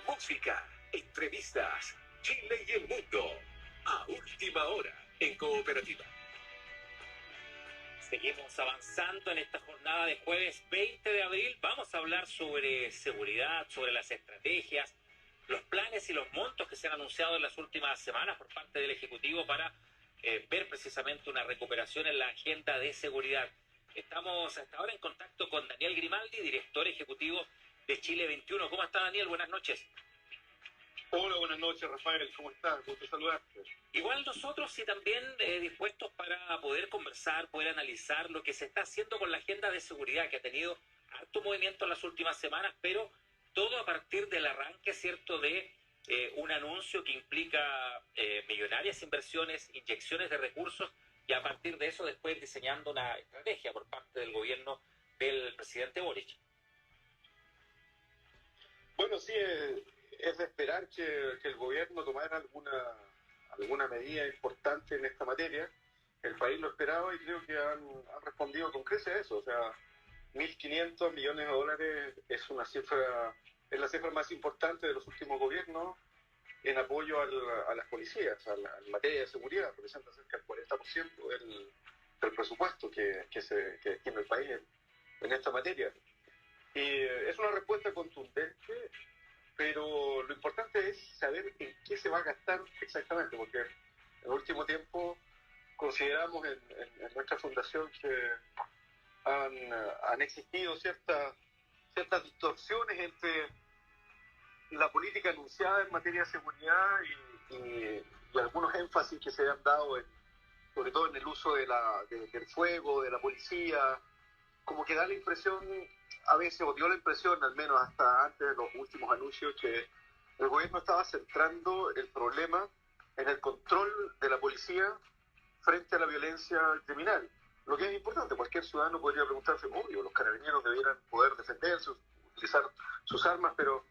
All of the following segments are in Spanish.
Música, entrevistas, Chile y el mundo. A última hora en Cooperativa. Seguimos avanzando en esta jornada de jueves 20 de abril. Vamos a hablar sobre seguridad, sobre las estrategias, los planes y los montos que se han anunciado en las últimas semanas por parte del Ejecutivo para ver precisamente una recuperación en la agenda de seguridad. Estamos hasta ahora en contacto con Daniel Grimaldi, director ejecutivo de Chile 21. ¿Cómo está, Daniel? Buenas noches. Hola, buenas noches, Rafael. ¿Cómo estás? Gusto saludarte. Igual nosotros y también dispuestos para poder conversar, poder analizar lo que se está haciendo con la agenda de seguridad, que ha tenido harto movimiento en las últimas semanas, pero todo a partir del arranque, ¿cierto?, de un anuncio que implica millonarias inversiones, inyecciones de recursos, y a partir de eso después diseñando una estrategia por parte del gobierno del presidente Boric. Bueno, sí, es de esperar que el gobierno tomara alguna medida importante en esta materia. El país lo esperaba y creo que han respondido con creces a eso. O sea, 1.500 millones de dólares es la cifra más importante de los últimos gobiernos en apoyo a las policías, en materia de seguridad. Representa cerca del 40% del presupuesto que tiene el país en esta materia. Y es una respuesta contundente, pero lo importante es saber en qué se va a gastar exactamente, porque en el último tiempo consideramos en nuestra fundación que han existido ciertas distorsiones entre la política anunciada en materia de seguridad y algunos énfasis que se han dado, sobre todo en el uso del fuego, de la policía, como que da la impresión, a veces, o dio la impresión, al menos hasta antes de los últimos anuncios, que el gobierno estaba centrando el problema en el control de la policía frente a la violencia criminal. Lo que es importante, cualquier ciudadano podría preguntarse, obvio, los carabineros debieran poder defenderse, utilizar sus armas, pero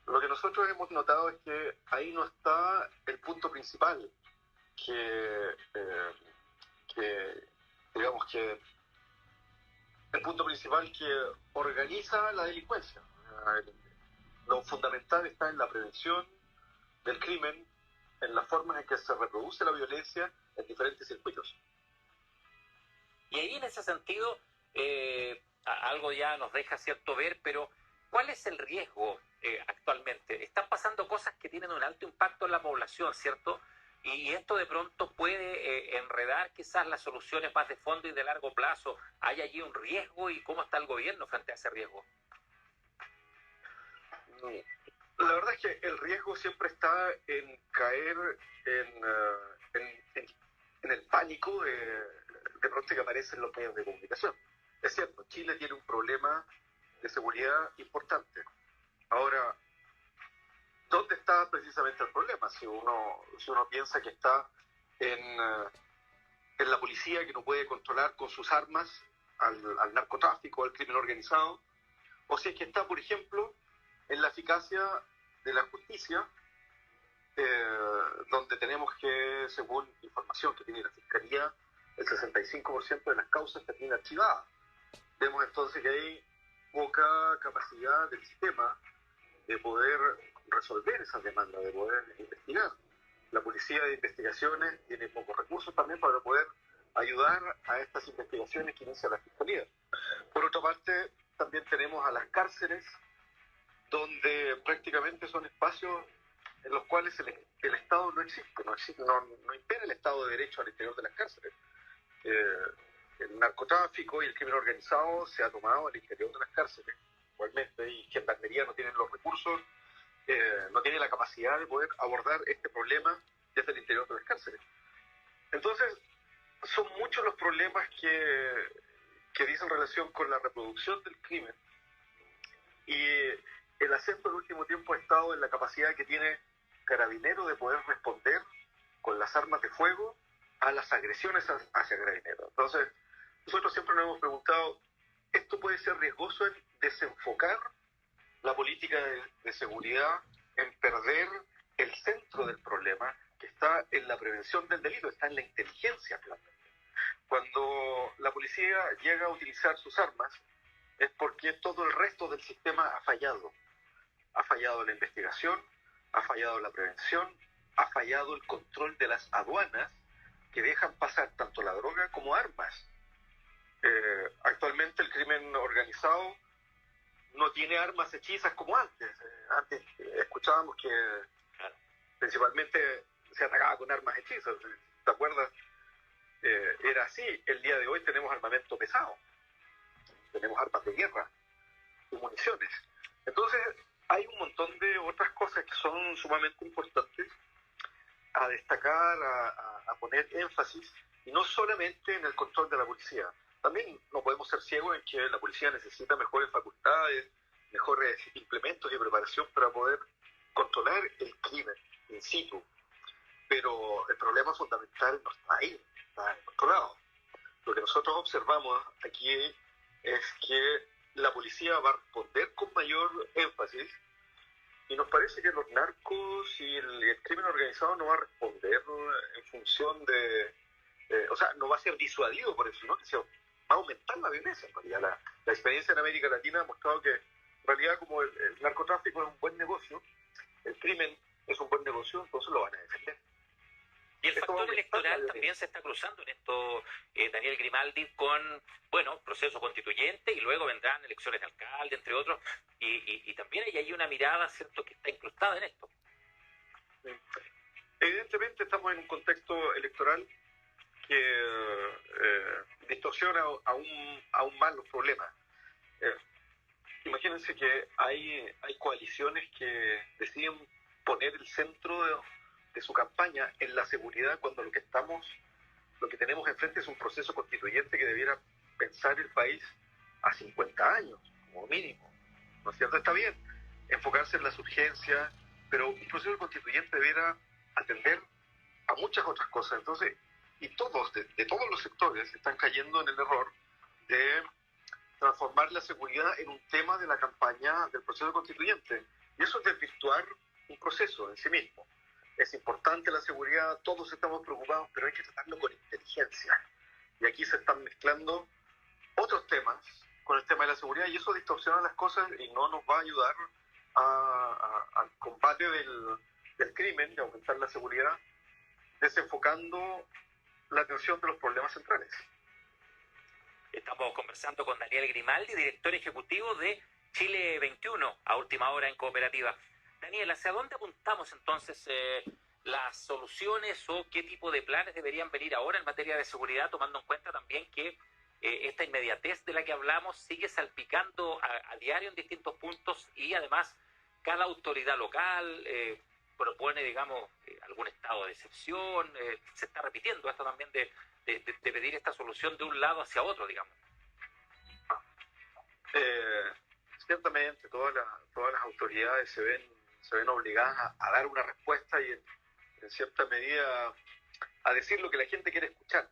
lo que nosotros hemos notado es que ahí no está el punto principal el punto principal que organiza la delincuencia. Lo fundamental está en la prevención del crimen, en las formas en que se reproduce la violencia en diferentes circuitos. Y ahí, en ese sentido, algo ya nos deja cierto ver, pero ¿cuál es el riesgo actualmente? Están pasando cosas que tienen un alto impacto en la población, ¿cierto? Y esto de pronto puede enredar quizás las soluciones más de fondo y de largo plazo. ¿Hay allí un riesgo y cómo está el gobierno frente a ese riesgo? La verdad es que el riesgo siempre está en caer en el pánico de pronto que aparecen los medios de comunicación. Es cierto, Chile tiene un problema de seguridad importante. Ahora, ¿dónde está precisamente el problema? Si uno piensa que está en la policía, que no puede controlar con sus armas al narcotráfico, al crimen organizado, o si es que está, por ejemplo, en la eficacia de la justicia, donde tenemos que, según información que tiene la Fiscalía, el 65% de las causas termina archivadas. Vemos entonces que hay poca capacidad del sistema de poder resolver esas demandas, de poder investigar. La policía de investigaciones tiene pocos recursos también para poder ayudar a estas investigaciones que inicia la Fiscalía. Por otra parte, también tenemos a las cárceles, donde prácticamente son espacios en los cuales el Estado no existe, no impera el Estado de Derecho al interior de las cárceles. El narcotráfico y el crimen organizado se ha tomado al interior de las cárceles, igualmente, y Gendarmería no tienen los recursos, no tiene la capacidad de poder abordar este problema desde el interior de las cárceles. Entonces, son muchos los problemas que dicen relación con la reproducción del crimen, y el acento en el último tiempo ha estado en la capacidad que tiene Carabineros de poder responder con las armas de fuego a las agresiones hacia Carabineros. Entonces, nosotros siempre nos hemos preguntado, ¿esto puede ser riesgoso en desenfocar la política de seguridad, en perder el centro del problema, que está en la prevención del delito, está en la inteligencia realmente? Cuando la policía llega a utilizar sus armas, es porque todo el resto del sistema ha fallado. ha fallado la investigación, ha fallado la prevención, ha fallado el control de las aduanas que dejan pasar tanto la droga como armas. Actualmente el crimen organizado no tiene armas hechizas como antes. Antes escuchábamos que principalmente se atacaba con armas hechizas. ¿Te acuerdas? Era así. El día de hoy tenemos armamento pesado. Tenemos armas de guerra y municiones. Entonces hay un montón de otras cosas que son sumamente importantes a destacar, a poner énfasis, y no solamente en el control de la policía. También no podemos ser ciegos en que la policía necesita mejores facultades, mejores implementos y preparación para poder controlar el crimen in situ. Pero el problema fundamental no está ahí, está en otro lado. Lo que nosotros observamos aquí es que la policía va a responder con mayor énfasis, y nos parece que los narcos y el crimen organizado no va a responder en función de... o sea, no va a ser disuadido por eso, ¿no? Que va a aumentar la violencia. En realidad, la experiencia en América Latina ha mostrado que, en realidad, como el narcotráfico es un buen negocio, el crimen es un buen negocio, entonces lo van a defender. Y el factor electoral también se está cruzando en esto, Daniel Grimaldi, con, bueno, proceso constituyente, y luego vendrán elecciones de alcalde, entre otros, y también hay ahí una mirada, ¿cierto?, que está incrustada en esto. Sí. Evidentemente estamos en un contexto electoral que distorsiona aún más los problemas. Imagínense que hay coaliciones que deciden poner el centro de su campaña en la seguridad, cuando lo que tenemos enfrente es un proceso constituyente que debiera pensar el país a 50 años, como mínimo. ¿No es cierto? Está bien enfocarse en las urgencias, pero un proceso constituyente debiera atender a muchas otras cosas. Entonces, y todos, de todos los sectores, están cayendo en el error de transformar la seguridad en un tema de la campaña del proceso constituyente. Y eso es desvirtuar un proceso en sí mismo. Es importante la seguridad, todos estamos preocupados, pero hay que tratarlo con inteligencia. Y aquí se están mezclando otros temas con el tema de la seguridad, y eso distorsiona las cosas y no nos va a ayudar al combate del crimen, de aumentar la seguridad, desenfocando la atención de los problemas centrales. Estamos conversando con Daniel Grimaldi, director ejecutivo de Chile 21, a última hora en Cooperativa. Daniel, ¿hacia dónde apuntamos entonces las soluciones, o qué tipo de planes deberían venir ahora en materia de seguridad, tomando en cuenta también que esta inmediatez de la que hablamos sigue salpicando a diario en distintos puntos, y además cada autoridad local propone, digamos, algún estado de excepción? Se está repitiendo esto también de pedir esta solución de un lado hacia otro, digamos. Ciertamente todas las autoridades se ven obligadas a dar una respuesta, y en cierta medida a decir lo que la gente quiere escuchar.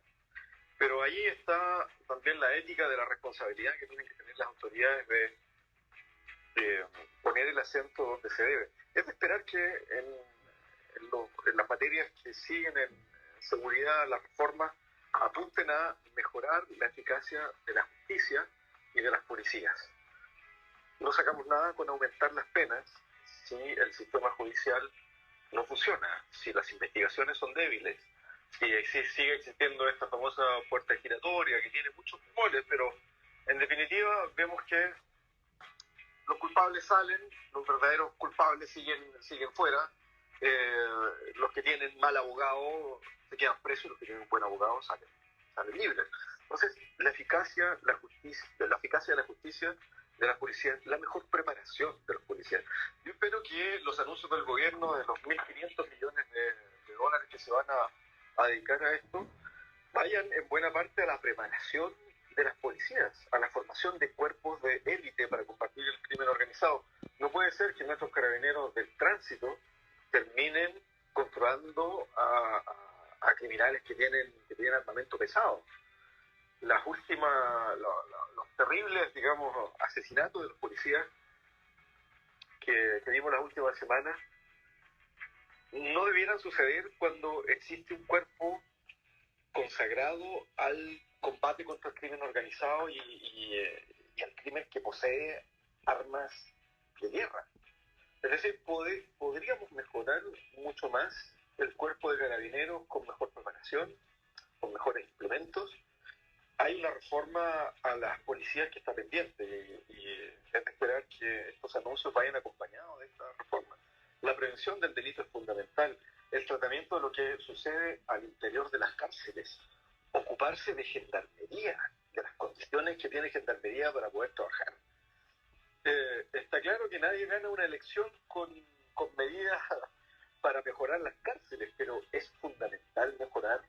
Pero ahí está también la ética de la responsabilidad que tienen que tener las autoridades de poner el acento donde se debe. Es de esperar que en las materias que siguen en seguridad, las reformas apunten a mejorar la eficacia de la justicia y de las policías. No sacamos nada con aumentar las penas si el sistema judicial no funciona, si las investigaciones son débiles, si sigue existiendo esta famosa puerta giratoria que tiene muchos bemoles, pero en definitiva vemos que los culpables salen, los verdaderos culpables siguen fuera, los que tienen mal abogado se quedan presos, y los que tienen un buen abogado salen libres. Entonces, la eficacia de la justicia, de la policía, la mejor preparación de los policías. Yo espero que los anuncios del gobierno de los 1.500 millones de dólares que se van a dedicar a esto vayan en buena parte a la preparación de las policías, a la formación de cuerpos de élite para combatir el crimen organizado. No puede ser que nuestros carabineros del tránsito terminen controlando a criminales que tienen armamento pesado. Los terribles, digamos, asesinatos de los policías que vimos las últimas semanas no debieran suceder cuando existe un cuerpo consagrado al combate contra el crimen organizado y al crimen que posee armas de guerra. Es decir, podríamos mejorar mucho más el cuerpo de carabineros con mejor preparación, con mejores implementos. Hay una reforma a las policías que está pendiente y es de esperar que estos anuncios vayan acompañados de esta reforma. La prevención del delito es fundamental. El tratamiento de lo que sucede al interior de las cárceles. Ocuparse de gendarmería, de las condiciones que tiene gendarmería para poder trabajar. Está claro que nadie gana una elección con medidas para mejorar las cárceles, pero es fundamental mejorar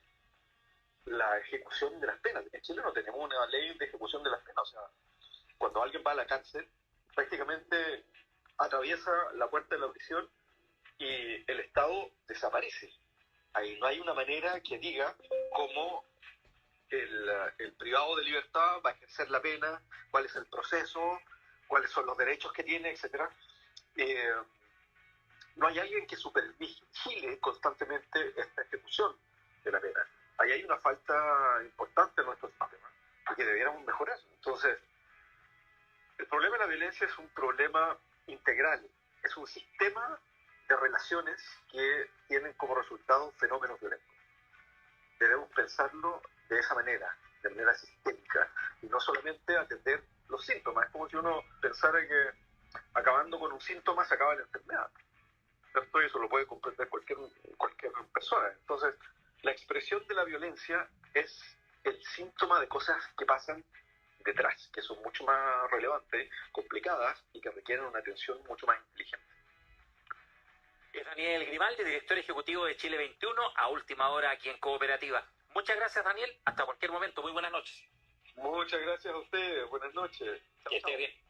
la ejecución de las penas. En Chile no tenemos una ley de ejecución de las penas, o sea, cuando alguien va a la cárcel, prácticamente atraviesa la puerta de la prisión y el Estado desaparece. Ahí no hay una manera que diga cómo el privado de libertad va a ejercer la pena, cuál es el proceso, cuáles son los derechos que tiene, etc. No hay alguien que supervigile constantemente esta ejecución de la pena. Ahí hay una falta importante en nuestro sistema y que debiéramos mejorar. Entonces, el problema de la violencia es un problema integral, es un sistema de relaciones que tienen como resultado fenómenos violentos. Debemos pensarlo de esa manera, de manera sistémica, y no solamente atender los síntomas. Es como si uno pensara que acabando con un síntoma se acaba la enfermedad, ¿cierto? Y eso lo puede comprender cualquier persona. Entonces, la expresión de la violencia es el síntoma de cosas que pasan detrás, que son mucho más relevantes, complicadas y que requieren una atención mucho más inteligente. Es Daniel Grimaldi, director ejecutivo de Chile 21, a última hora aquí en Cooperativa. Muchas gracias, Daniel. Hasta cualquier momento. Muy buenas noches. Muchas gracias a ustedes. Buenas noches. Que esté bien.